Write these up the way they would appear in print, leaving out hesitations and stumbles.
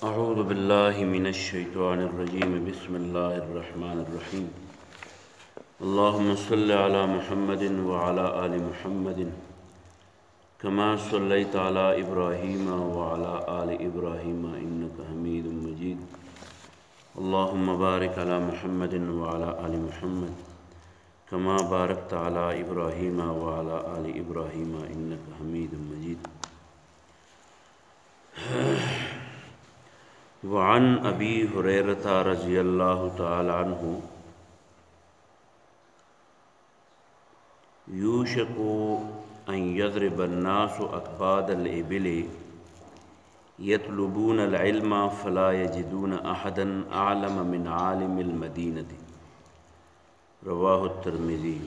أعوذ بالله من الشيطان الرجيم بسم الله الرحمن الرحيم اللهم صل على محمد وعلى آل محمد كما صليت على إبراهيم وعلى آل إبراهيم إنك حميد مجيد اللهم بارك على محمد وعلى آل محمد كما باركت على إبراهيم وعلى آل إبراهيم إنك حميد مجيد وعن أبي هريرة رضي الله تعالى عنه يوشك أن يضرب الناس أكباد الإبل يطلبون العلم فلا يجدون أحدا أعلم من عالم المدينة رواه الترمذي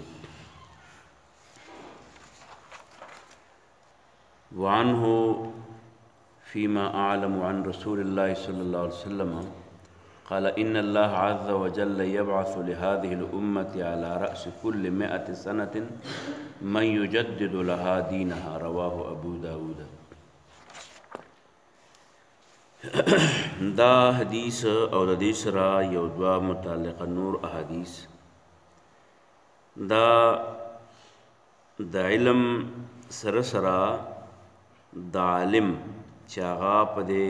وعنه فيما أعلم عن رسول الله صلى الله عليه وسلم قال إن الله عز وجل يبعث لهذه الأمة على رأس كل 100 سنة من يجدد لها دينها رواه أبو داود دا حدیث او د دې سره یو دوه متعلقه نور احادیث دا د علم سره سره د عالم چې هغه په دې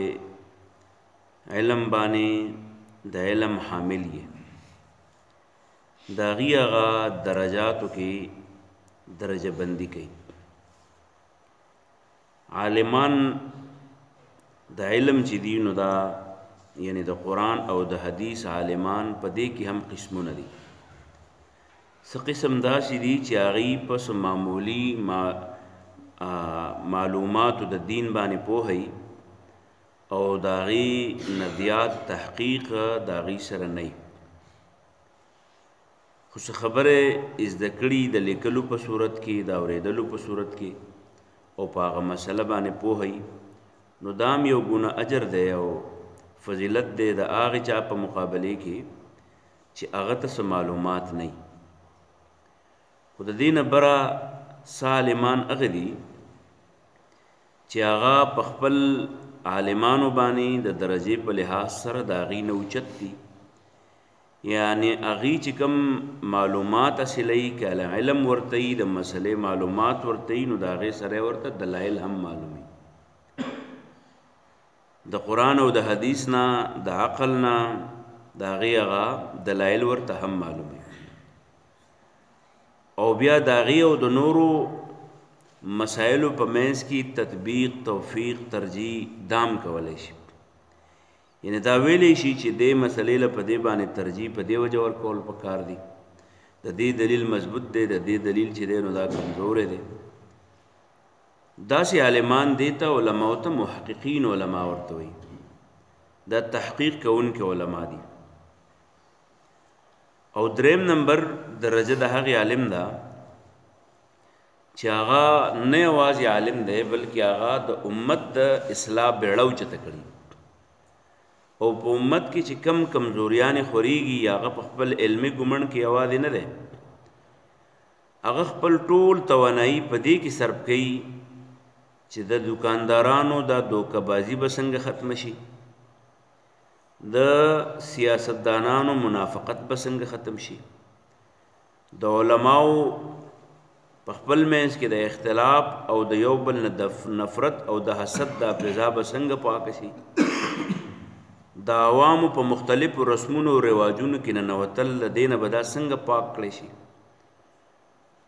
علم باندې د علم حامل یې د هغې هغه درجاتو کې درجه بندي کوي عالمان د علم چې دي نو دا یعنی د قرآن او د حدیث عالمان په دې کې هم قسمونه دي څه قسم داسې دي چې هغې پس معمولي معلوماتو د دین باندې پوهی او د هغې نه زیات تحقیق د هغې سره نه خو څه خبرې زده کړي د لیکلو په صورت کې د اورېدلو په صورت کې او په هغه مسله باندې پوهی نو دام یو ګونه اجر دی او فضیلت دی د هغې چا په مقابلې کې چې هغه ته څه معلومات نه خو د دې نه بره عالمان هغه دي چې هغه په خپل عالمانو باندې د درجې په لحاظ سره د هغې نه اوچت دي یعنی هغې چې کوم معلومات حاصلوي که علم ورته وي د مسلې معلومات ورته وي نو د هغې سره ورته دلایل هم معلومي د قرآن او د حدیث نه د عقل نه د هغې هغه دلایل ورته هم معلومي او بیا د هغې او د نورو مسایلو په منځ کې تطبیق توفیق ترجیح دام کولی شي یعنی دا ویلی شي چې دې مسلې له په دې باندې ترجیح په دې وجه ورکول پکار دي د دې دلیل مضبوط دی د دې دلیل چې دی نو دا کمزوری دی داسې عالمان دې ته علماو ته محققین علما ورته وایي دا تحقیق کوونکي علما دي او دریم نمبر درجه د هغې عالم ده چې هغه نه یوازې عالم دی بلکې هغه د امت د اصلاح بیړه اوچته کړي او په امت کې چې کم کمزوریانې خورېږي هغه په خپل علمي ګمنډ کې یوازې نه دی هغه خپل ټول توانایي په دې کې صرف کوي چې د دکاندارانو دا دوکهبازي به څنګه ختمه شي د سیاستدانانو منافقت به څنګه ختم شي د علماو په خپل منځ کې د اختلاف او د یو بل نه د نفرت او د حسد د فضا به څنګه پاکه شي د عوامو په مختلفو رسمونو او رواجونو کې ننوتل د دې نه به دا څنګه پاک کړی شي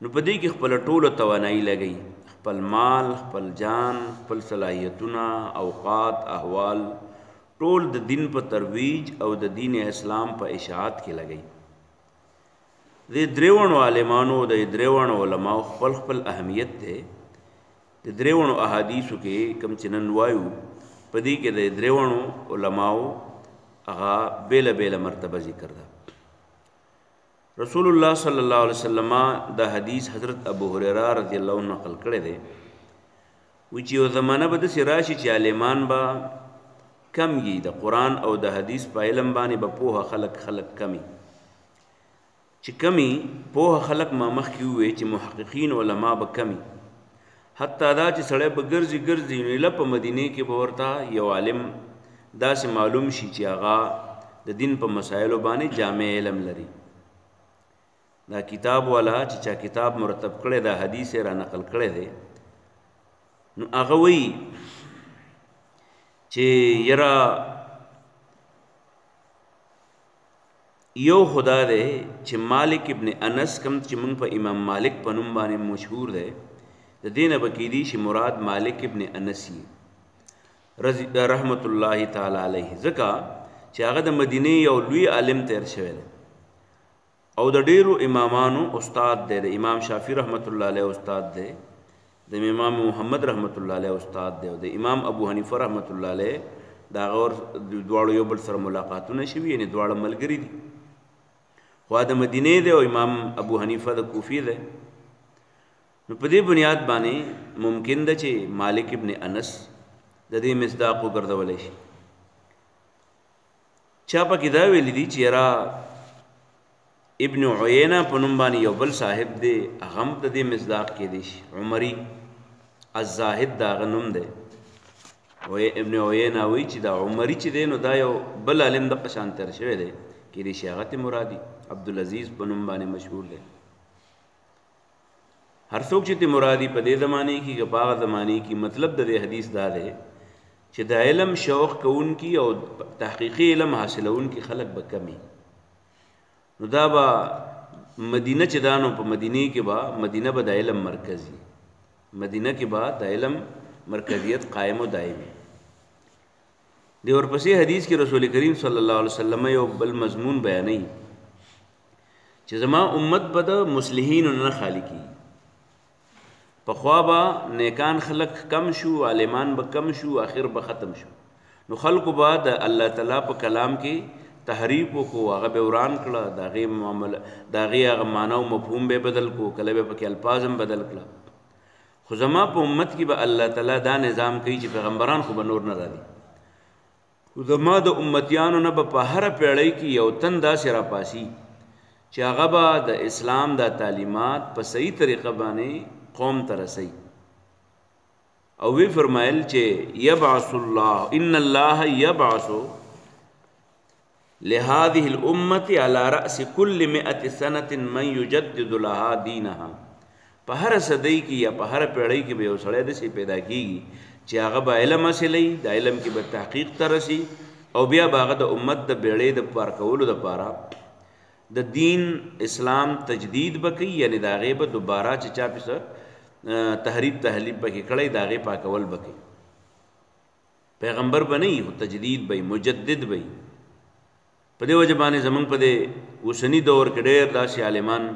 نو په دې کې خپله ټوله توانایي لګوي خپل مال خپل جان خپل صلاحیتونه اوقات احوال ټول د دین په ترویج او د دین اسلام په اشاعت کې لګوي د دریوڼو عالمانو د دریوڼو علماو خپل خپل اهمیت دی د دریوڼو احادیثو کې کوم چې نن وایو په دې کې د دریوڼو علماو هغه بیله بیله مرتبه ذکر ده رسول الله صلی الله علیه وسلم دا حدیث حضرت ابو هریره رضی الله عنه نقل کړی دی وی چې یو زمانه به داسې راشي چې عالمان به کم وي د قرآن او د حدیث په علم باندې به پوهه خلک کمی چې کمی پوه خلق ما مخکې ووی چې محققین علما به کمی حتی دا چې سړی به ګرځي نو په مدینه کې به ورته یو عالم داسې معلوم شي چې هغه د دین په مسایلو باندې جامع علم لري. دا کتاب والا چې چا کتاب مرتب کړی دا حدیث را نقل کړی دی نو هغه وی چې یرا یو خدا دی چې مالک ابن انس کم چې موږ په امام مالک په نوم باندې مشهور دی د دینه بکیدی چې مراد مالک ابن انسی رضی رحمت الله تعالی علیه ځکه چې هغه د مدینه یو لوی عالم تیر شوی دی او د ډیرو امامانو استاد دی. د امام شافعی رحمت الله علیه استاد دی، د امام محمد رحمت الله علیه استاد دی، او د امام ابو حنیفه رحمت الله علیه دا غور دواړو یو بل سره ملاقاتونه شوي، یعنی دواړه ملګری دي. خو د مدینه دی او امام ابو حنیفه د کوفی دی. نو په دې بنیاد باندې ممکن ده چې مالک ابن انس د دې مصداق وګرځولی شي. چا پکې دا ویلی دي چې یاره ابن عیینه په نوم باندې یو بل صاحب دی، هغه هم د دې مصداق کېدی شي. عمري الزاهد د هغه نوم دی. ابن عیینه وایي چې دا عمري چې دی نو دا یو بل عالم دغه شان تېر شوی دی، کېدی شي هغه ته مرادي عبدالعزیز په نوم باندې مشهور دی. هر څوک چې ته مرادي په دې زمانه کې که په هغه زمانه کې، مطلب د دې حدیث دا دی چې د علم شوق کوونکي او تحقیقي علم حاصلونکي خلک به کمی. نو دا به مدینه چې دا نو په مدینه کې به مدینه به د علم مرکزي، مدینه کې به د علم مرکزیت قائم و دائمي دی. ورپسې حدیث کې رسول کریم صلی الله علیه وسلم یو بل مضمون بیانوي چې زما امت به د مصلحینو نه خالی کیږي. پخوا به نیکان خلق کم شو، عالمان به کم شو، آخر به ختم شو. نو خلقو به د الله تعالی په کلام کې تحریف وکړو، هغه به وران کړه، د هغې معامله د هغې هغه معنی او مفهوم به بدل کړو، کله به پکې الفاظ هم بدل کړه. خو زما په امت کې به الله تعالی دا نظام کوي چې پیغمبران خو به نور نه راځي. خو زما د امتیانو نه به په هره پیړۍ کې یو تن داسې راپاسي چې هغه به د اسلام دا تعلیمات په صحیح طریقه باندې قوم ته رسوي. او وی فرمایل چې یبعث الله ان الله یبعث لهذه الامه على راس كل 100 سنه من يجدد لها دينها. په هر صدۍ کې یا په هر پیړۍ کې به یو سړی داسې پیدا کیږي چې هغه به علم حاصلوي، د علم کې به تحقیق ته رسي، او بیا به هغه د امت د بیړۍ د پار کولو دپاره د دین اسلام تجدید به کوي، یعنی د هغې به دوباره چې چا پسه تحریف تحلیف پکې کړی د هغې پاکول به کوي. پیغمبر به نه وي خو تجدید به وي، مجدد به وي. په دې وجه باندې زموږ په دې اوسني دور کې ډېر داسې عالمان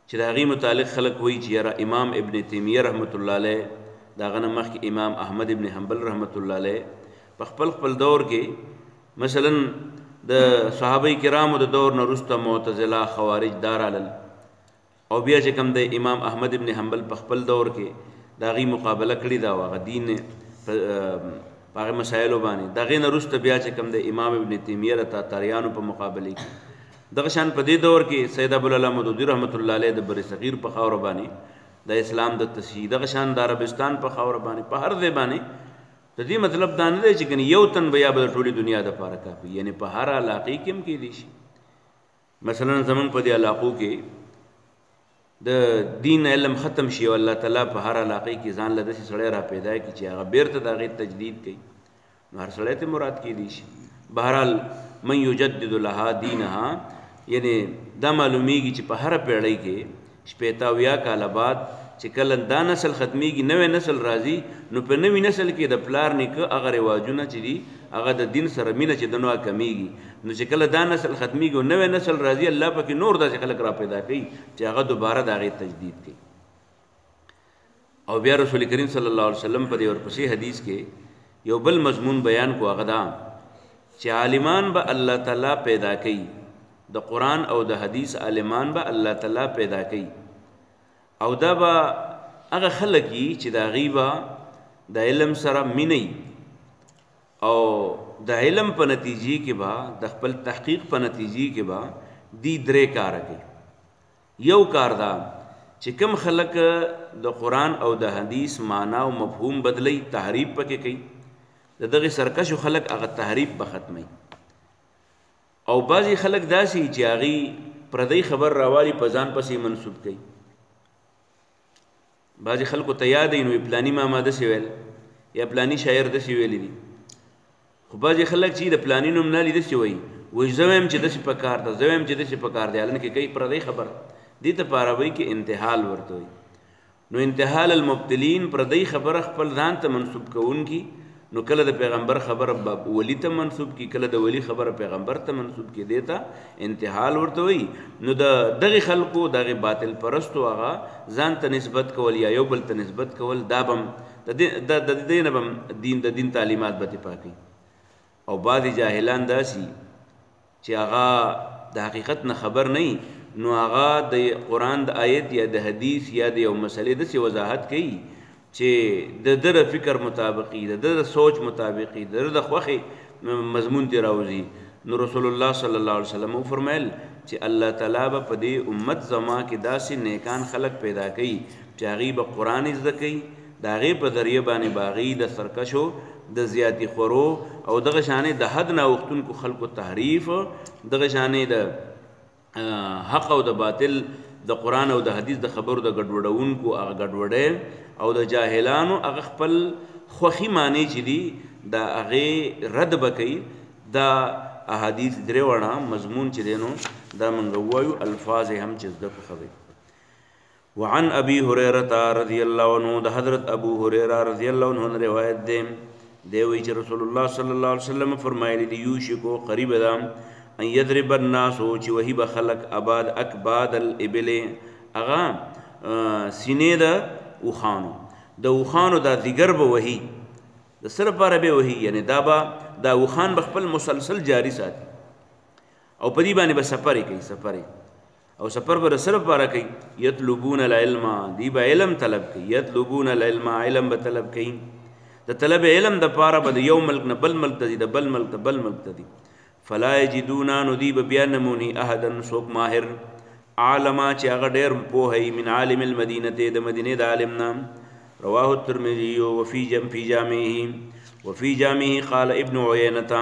چې د هغې متعلق خلک وایي چې یاره امام ابن تیمیه رحمت الله علیه، د هغه نه مخکې امام احمد ابن حنبل رحمت الله علیه په خپل دور کې مثلا د صحابه کرامو د دور نه وروسته معتزله خوارج دا رالل، او بیا چې کوم د امام احمد ابن حنبل په خپل دور کې د هغې مقابله کړې ده او هغه دین په هغې مسایلو باندې، د هغې نه وروسته بیا چې کوم د امام ابن تیمیه د تاتاریانو په مقابله کې. دغه شان په دې دور کې سید ابوالعلا مودودي رحمت الله علیه د بر صغیر په خاوره باندې د اسلام د تصحیح، دغه شان د عربستان په خاوره باندې په هر ځای باندې. د دې مطلب دا نه دی چې کنه یو تن به یا به د ټولې دنیا دپاره کافي، یعنی په هر علاقې کې هم کیدی شي. مثلا زمونږ په دې علاقو کې د دین علم ختم شي او الله تعالی په هر علاقې کې ځان له داسې سړی را پیدا کړي چې هغه بیرته د هغې تجدید کوي، نو هر سړی ته مراد کیدی شي. بهرحال من یجدد لها دینها، یعنی دا معلومیږي چې په هر پیړۍ کې 80 کاله بعد چې کله دا نسل ختمیږي نوی نسل راځي، نو په نوی نسل کې د پلار نیکه هغه رواجونه چې دي هغه د دین سره مینه چې د نوع کمیږي، نو چې کله دا نسل ختمیږي او نوی نسل راځي الله پکې نور داسې خلک را پیدا کوي چې هغه دوباره د هغې تجدید کوي. او بیا رسول کریم صلی الله علیه وسلم په دې ورپسې حدیث کې یو بل مضمون بیان کو، هغه دا چې عالمان به الله تعالی پیدا کوي، د قرآن او د حدیث عالمان به الله تعالی پیدا کوي، او دا به هغه خلک وي چې د هغې به د علم سره مینه او د علم په نتیجې کې به د خپل تحقیق په نتیجې کې به دی درې کار کوي. یو کار دا چې کوم خلک د قرآن او د حدیث معنا او مفهوم بدلی تحریف پکې کوي د دغه سرکشو خلک هغه تحریف به ختمي. او بعضی خلک داسي چې هغه پردی خبر راوالی په ځان پسې منسوب کوي. بعضی خلکو ته یاد نو پلانی ماما داسې ویل یا پلانی شاعر داسې ویلی دي، خو بعضی خلک چې د پلانی نوم نه لیدسې وایي وایي زه وایم چې داسې په کار ده، زه وایم چې داسې په کار دی، هلته کې کوي پردی خبر. دې ته په عربۍ کې انتحال ورته وایي. نو انتحال المبتلین پردی خبره خپل ځان ته منسوب کوونکي، نو کله د پیغمبر خبره ولی ته منسوب کی، کله د ولی خبره پیغمبر ته منسوب کی، دیتا انتحال ورته وایي. نو د دغه خلکو دغه باطل پرستو هغه ځان ته نسبت کول یا یو بل ته نسبت کول، دا بم د دې نه بم د دین تعلیمات به دفاع کوي. او بعضې جاهلان داسي چې هغه د حقیقت نه خبر نه، نو هغه د قرآن د آیت یا د حدیث یا د یو مسلې داسې وضاحت کوي چې د در فکر مطابقي، د در سوچ مطابقي، د خوښې مضمون تی راوځي. نو رسول الله صلی الله علیه وسلم فرمایل چې الله تعالی به په دې امت زما کې داسې نیکان خلق پیدا کوي چې هغې به قرآن زده کوي، د هغې په ذریعه باندې به هغې د سرکشو د زیاتی خورو او دغه شانې د حد نه اوښتونکو خلکو تحریف، دغه شانې د حق او د باطل د قرآن او د حدیث د خبرو د ګډوډونکو هغه ګډوډۍ او د جاهلانو هغه خپل خوښي معنی چې دي د هغې رد به کوي. دا احادیث درې وړه مضمون چې دی نو دا موږ ووایو، الفاظ هم چې زده کړو خبرې. وعن ابي هريره رضی الله عنه، د حضرت ابو هريره رضی الله عنه روایت دی، دی وایي چې رسول الله صلی الله علیه وسلم فرمایلی دی یوشکو قریب ده ان یضرب الناس چې وهي به خلق اباد اکباد الابل، هغه سینې د اوښانو، د اوښانو دا دیګر به وهي، د سر لپاره به وهي، یعنی دا اوښان به خپل مسلسل جاری ساتي او په دې باندې به سفرې کوي، سفرې او سفر به د سر لپاره کوي. یطلبون العلم، دی به علم طلب کوي، یطلبون العلم، علم به طلب کوي. د طلب علم د پاره به د یو ملک نه بل ملک ته ځي، د بل ملک ته بل ملک ته ځي. فلا یجدون، نو دی به بیا نمونی احدا څوک ماهر عالما چې هغه ډېر پوهی من عالم المدینه، د مدینې د عالم نام. رواه الترمذی وفي جامعه وفي جامعه قال ابن عینه،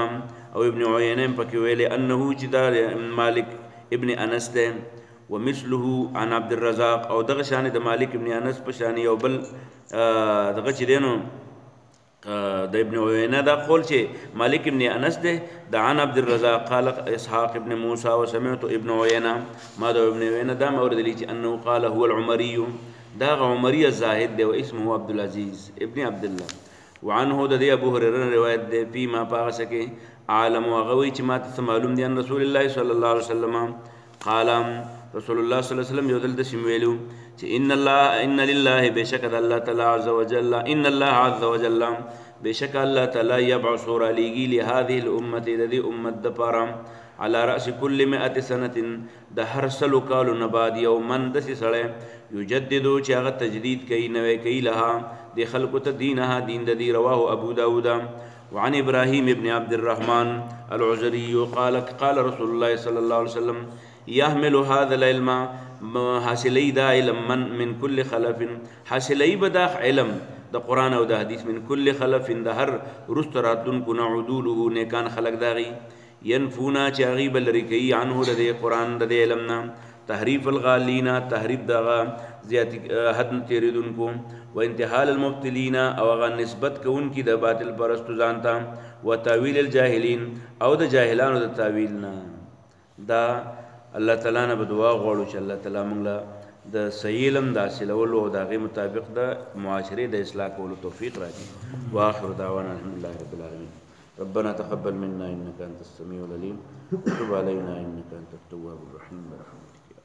او ابن عینه پکې ویلي انه چې دا مالک ابن انس ده، ومثله عن عبد الرزاق، او دغه شان د مالک ابن انس په شان یو بل دغه چې دی نو د ابن عینه دا قول چې مالک ابن انس ده، د عن عبد الرزاق قال اسحاق ابن موسى وسمعت ابن عینه، ما د ابن عینه دا موردلی چې انه قال هو العمري، دا عمري الزاهد ده، واسمه عبد العزيز ابن عبد الله. وعنه د ابو هريره روایت ده فی ما پاغه کې عالم وغوي چې ما ته معلوم دي ان رسول الله صلی الله علیه وسلم قال، رسول الله صلی الله علیه وسلم یو دل د شمیلو چې ان لله بشک الله تعالی عز وجل، ان الله عز وجل بشک الله تعالی یبعث علیه لهذه الامه، د دې امت د پاره على راس كل 100 سنه، د هر سلو کالو نه بعد یو من داسې سړی یجددو چې هغه تجدید کوي، نوی کوي، لها د خلکو ته دینها دین د دې. رواه ابو داود. وعن ابراهيم ابن عبد الرحمن العزري قال رسول الله صلى الله عليه وسلم يحمل هذا العلم، حاصلی دا علم من كل خلف، حاصلی بدا علم د قرآن او د حدیث من كل خلف، د هر رستراتونکو نه عدوله نیکان خلق داغي، ینفونا چې هغې به لرې کوي عنه د دې قرآن د دې علم نه، تحریف الغالینا، تحریف دغه زیاتی حد نه تېرېدونکو، و انتحال المبتلین، او هغه نسبت کوونکي د باطل پرستو ځان ته، و تاویل الجاهلین، او د جاهلانو د تاویل نه. دا الله تعالی نه به دعا غواړو چې الله تعالی موږ له د صحیح علم د حاصلولو او د هغې مطابق د معاشرې د اصلاح کولو توفیق راکړي. واخر دعوانا الحمدلله رب العالمین. ربنا تقبل منا انك انت السميع العليم وتب علينا انك انت التواب الرحيم برحمتك يا